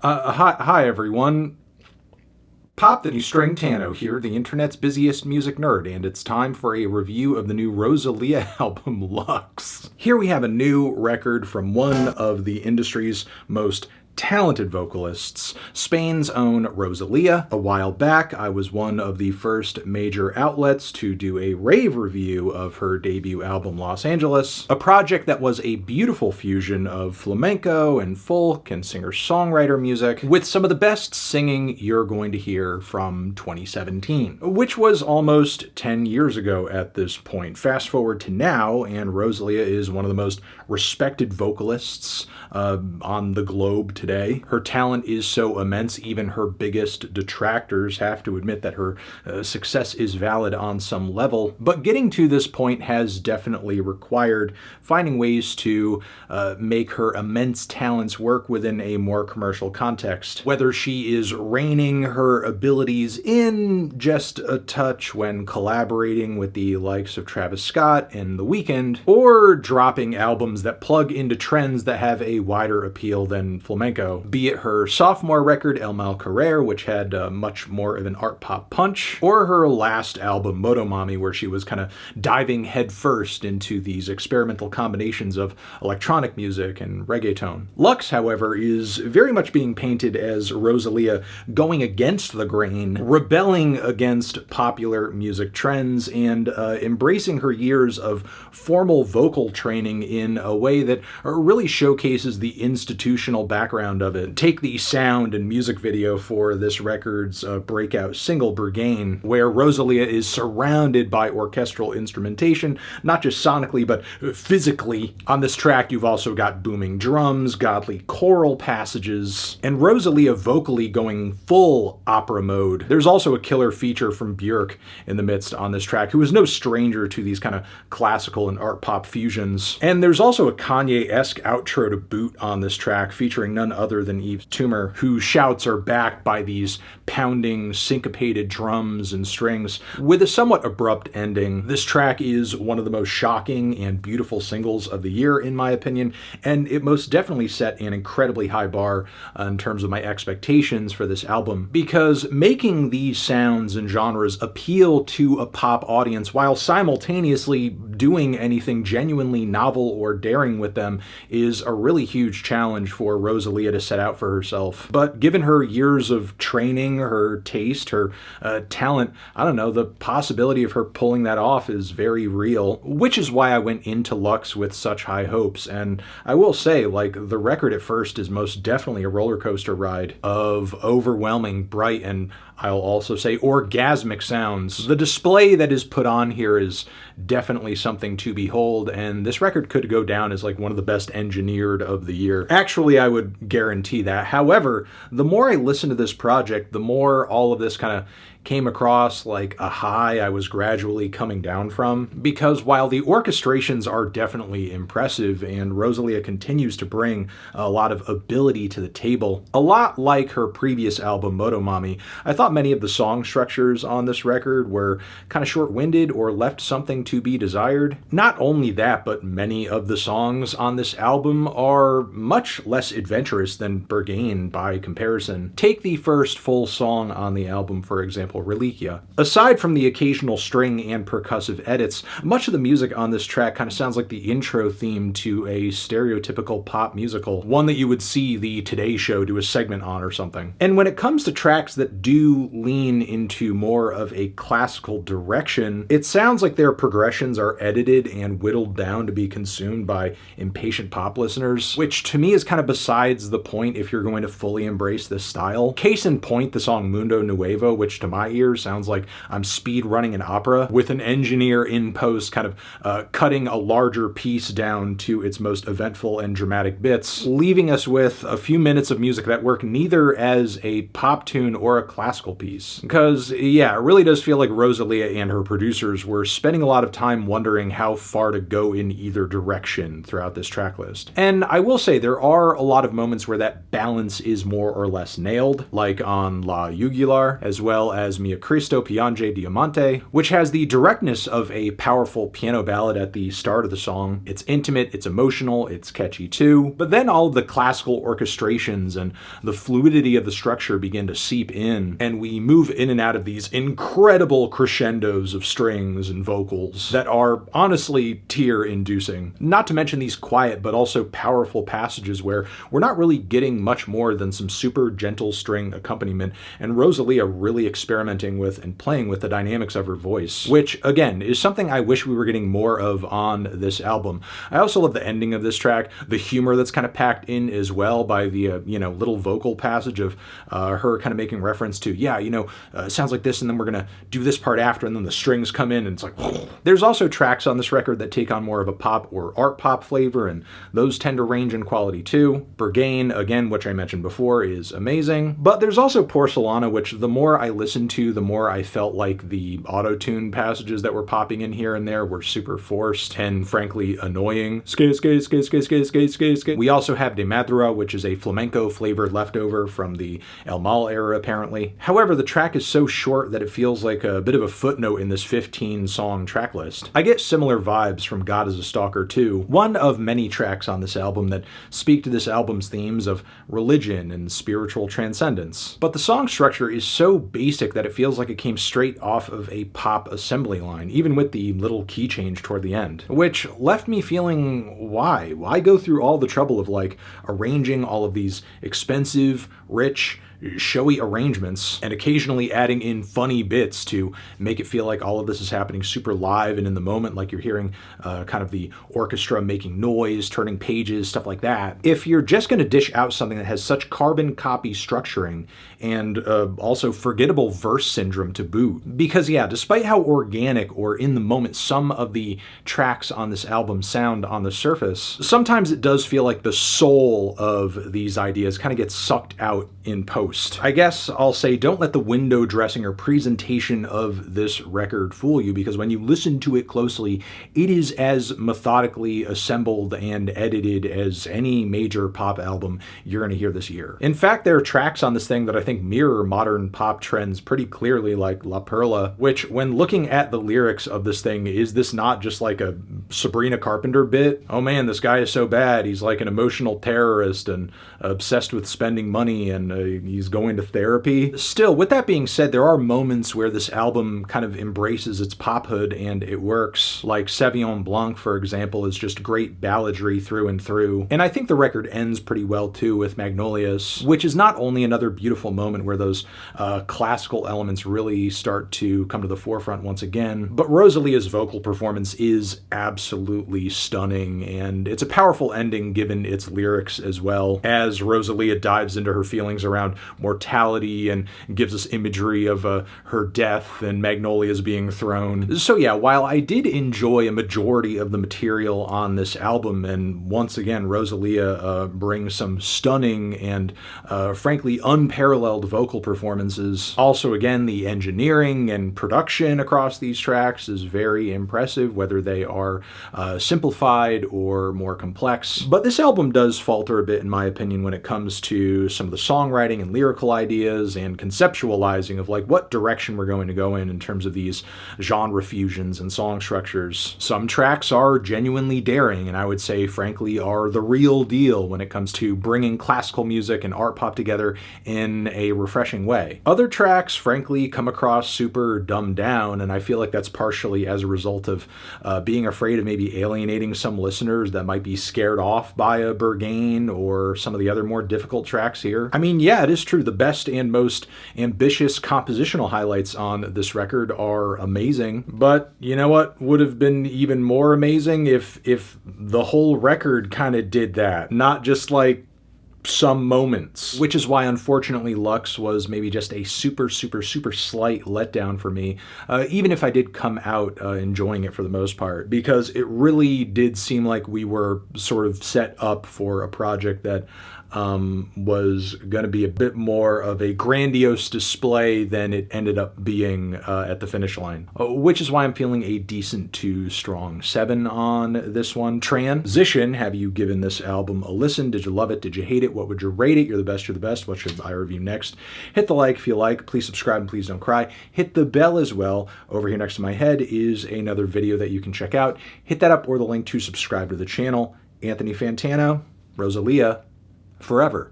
Hi everyone. Pop the New String Tano here, the internet's busiest music nerd, and it's time for a review of the new Rosalia album, Lux. Here we have a new record from one of the industry's most talented vocalists, Spain's own Rosalia. A while back, I was one of the first major outlets to do a rave review of her debut album, Los Angeles, a project that was a beautiful fusion of flamenco and folk and singer-songwriter music, with some of the best singing you're going to hear from 2017, which was almost 10 years ago at this point. Fast forward to now, and Rosalia is one of the most respected vocalists on the globe today. Her talent is so immense, even her biggest detractors have to admit that her success is valid on some level. But getting to this point has definitely required finding ways to make her immense talents work within a more commercial context. Whether she is reining her abilities in just a touch when collaborating with the likes of Travis Scott and The Weeknd, or dropping albums that plug into trends that have a wider appeal than flamenco. Be it her sophomore record, El Mal Querer, which had much more of an art pop punch, or her last album, Motomami, where she was kind of diving headfirst into these experimental combinations of electronic music and reggaeton. Lux, however, is very much being painted as Rosalia going against the grain, rebelling against popular music trends, and embracing her years of formal vocal training in a way that really showcases the institutional background of it. Take the sound and music video for this record's breakout single, BERGHAIN, where Rosalia is surrounded by orchestral instrumentation, not just sonically, but physically. On this track, you've also got booming drums, godly choral passages, and Rosalia vocally going full opera mode. There's also a killer feature from Björk in the midst on this track, who is no stranger to these kind of classical and art pop fusions. And there's also a Kanye-esque outro to boot on this track, featuring none other than Yves Tumor, whose shouts are backed by these pounding, syncopated drums and strings, with a somewhat abrupt ending. This track is one of the most shocking and beautiful singles of the year, in my opinion, and it most definitely set an incredibly high bar in terms of my expectations for this album, because making these sounds and genres appeal to a pop audience while simultaneously doing anything genuinely novel or daring with them is a really huge challenge for Rosalia to set out for herself. But given her years of training, her taste, her talent, I don't know, the possibility of her pulling that off is very real, which is why I went into Lux with such high hopes. And I will say, like, the record at first is most definitely a roller coaster ride of overwhelming, bright, and I'll also say orgasmic sounds. The display that is put on here is definitely something to behold, and this record could go down as like one of the best engineered of the year. Actually, I would guarantee that. However, the more I listen to this project, the more all of this kind of came across like a high I was gradually coming down from, because while the orchestrations are definitely impressive and Rosalia continues to bring a lot of ability to the table, a lot like her previous album, Motomami, I thought many of the song structures on this record were kind of short-winded or left something to be desired. Not only that, but many of the songs on this album are much less adventurous than BERGHAIN by comparison. Take the first full song on the album, for example, Reliquia. Aside from the occasional string and percussive edits, much of the music on this track kind of sounds like the intro theme to a stereotypical pop musical, one that you would see the Today Show do a segment on or something. And when it comes to tracks that do lean into more of a classical direction, it sounds like their progressions are edited and whittled down to be consumed by impatient pop listeners, which to me is kind of besides the point if you're going to fully embrace this style. Case in point, the song Mundo Nuevo, which to my ear sounds like I'm speed running an opera, with an engineer in post kind of cutting a larger piece down to its most eventful and dramatic bits, leaving us with a few minutes of music that work neither as a pop tune or a classical piece. Because, yeah, it really does feel like Rosalia and her producers were spending a lot of time wondering wondering how far to go in either direction throughout this track list. And I will say there are a lot of moments where that balance is more or less nailed, like on La YUGULAR, as well as CRISTO, PIANGE, DIAMANTI, which has the directness of a powerful piano ballad at the start of the song. It's intimate, it's emotional, it's catchy too, but then all of the classical orchestrations and the fluidity of the structure begin to seep in, and we move in and out of these incredible crescendos of strings and vocals that are honestly tear-inducing. Not to mention these quiet but also powerful passages where we're not really getting much more than some super gentle string accompaniment, and Rosalia really experimenting with and playing with the dynamics of her voice, which again is something I wish we were getting more of on this album. I also love the ending of this track, the humor that's kind of packed in as well by the little vocal passage of her kind of making reference to, it sounds like this, and then we're gonna do this part after, and then the strings come in, and it's like, whoa. There's also tracks on this record that take on more of a pop or art pop flavor, and those tend to range in quality too. BERGHAIN, again, which I mentioned before, is amazing. But there's also Porcelana, which the more I listened to, the more I felt like the auto-tune passages that were popping in here and there were super forced and frankly annoying. We also have De Madrugada, which is a flamenco flavored leftover from the El Mal era apparently. However, the track is so short that it feels like a bit of a footnote in this 15-song track list. I get similar vibes from God is a Stalker too, one of many tracks on this album that speak to this album's themes of religion and spiritual transcendence. But the song structure is so basic that it feels like it came straight off of a pop assembly line, even with the little key change toward the end, which left me feeling, why? Why go through all the trouble of like arranging all of these expensive, rich, showy arrangements and occasionally adding in funny bits to make it feel like all of this is happening super live and in the moment, like you're hearing kind of the orchestra making noise, turning pages, stuff like that. If you're just going to dish out something that has such carbon copy structuring and also forgettable verse syndrome to boot, because yeah, despite how organic or in the moment some of the tracks on this album sound on the surface, sometimes it does feel like the soul of these ideas kind of gets sucked out in post. I guess I'll say don't let the window dressing or presentation of this record fool you, because when you listen to it closely, it is as methodically assembled and edited as any major pop album you're going to hear this year. In fact, there are tracks on this thing that I think mirror modern pop trends pretty clearly, like La Perla, which when looking at the lyrics of this thing, is this not just like a Sabrina Carpenter bit? Oh man, this guy is so bad. He's like an emotional terrorist and obsessed with spending money, and he's going to therapy. Still, with that being said, there are moments where this album kind of embraces its pophood and it works. Like Sauvignon Blanc, for example, is just great balladry through and through. And I think the record ends pretty well too with Magnolias, which is not only another beautiful moment where those classical elements really start to come to the forefront once again, but Rosalia's vocal performance is absolutely stunning, and it's a powerful ending given its lyrics as well, as Rosalia dives into her feelings around mortality and gives us imagery of her death and magnolias being thrown. So yeah, while I did enjoy a majority of the material on this album, and once again Rosalia brings some stunning and frankly unparalleled vocal performances, also again the engineering and production across these tracks is very impressive, whether they are simplified or more complex. But this album does falter a bit in my opinion when it comes to some of the songwriting and lyrical ideas and conceptualizing of like what direction we're going to go in terms of these genre fusions and song structures. Some tracks are genuinely daring, and I would say frankly are the real deal when it comes to bringing classical music and art pop together in a refreshing way. Other tracks frankly come across super dumbed down, and I feel like that's partially as a result of being afraid of maybe alienating some listeners that might be scared off by a BERGHAIN or some of the other more difficult tracks here. I mean, yeah, it is true, the best and most ambitious compositional highlights on this record are amazing, but you know what would have been even more amazing if the whole record kind of did that, not just like some moments, which is why unfortunately Lux was maybe just a super slight letdown for me, even if I did come out enjoying it for the most part, because it really did seem like we were sort of set up for a project that was going to be a bit more of a grandiose display than it ended up being at the finish line, which is why I'm feeling a decent to strong 7 on this one. Transition, have you given this album a listen? Did you love it? Did you hate it? What would you rate it? You're the best, you're the best. What should I review next? Hit the like if you like. Please subscribe and please don't cry. Hit the bell as well. Over here next to my head is another video that you can check out. Hit that up or the link to subscribe to the channel. Anthony Fantano, Rosalia, forever.